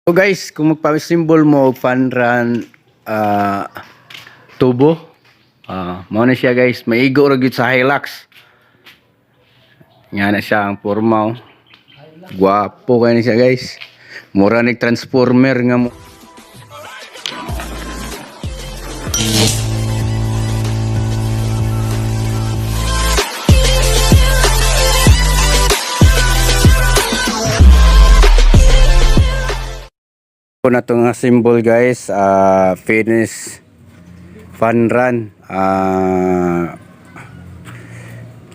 So guys, kung magpa-symbol mo fun run tubo, mao na siya guys, maigo ra gyud sa Hilux. Nga na siya ang porma. Gwapo kay ni siya guys. Mura ni transformer nga mo. Na ito nga symbol guys, fitness fun run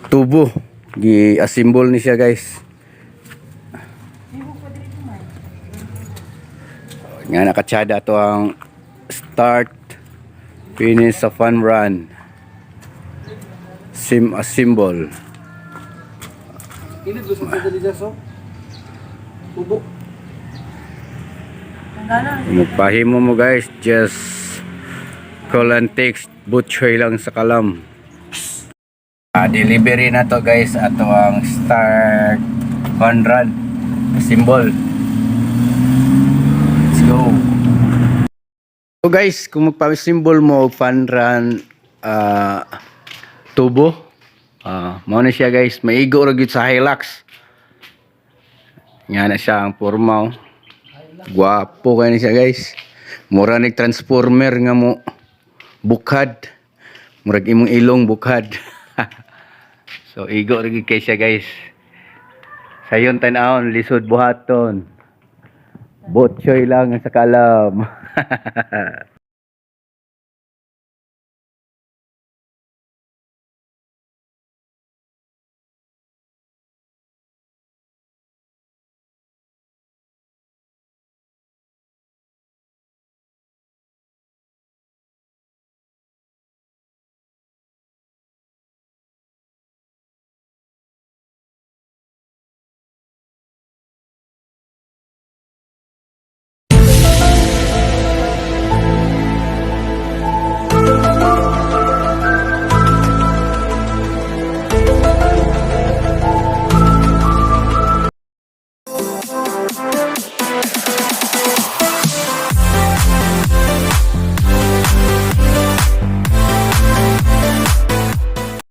tubo gi-symbol ni siya guys. Nga nakatsada to ang start finish sa fun run symbol. Ini gusto ko dali so tubo. Magpahimo mo guys, just call and text butchoy lang sa kalam. Delivery na to guys, ato ang start fun run symbol. Let's go. So guys, kung magpa-symbol mo fun run tubo, mao na siya guys, maigo ra gyud sa Hilux. Nga na siya ang porma. Gwapo kay ni siya guys. Mura ni transformer nga mo bukad. Murag imong ilong bukad. So igo ra gyud kay siya guys. Sayon tan-aon lisod buhaton. Botchoy lang sa kalam.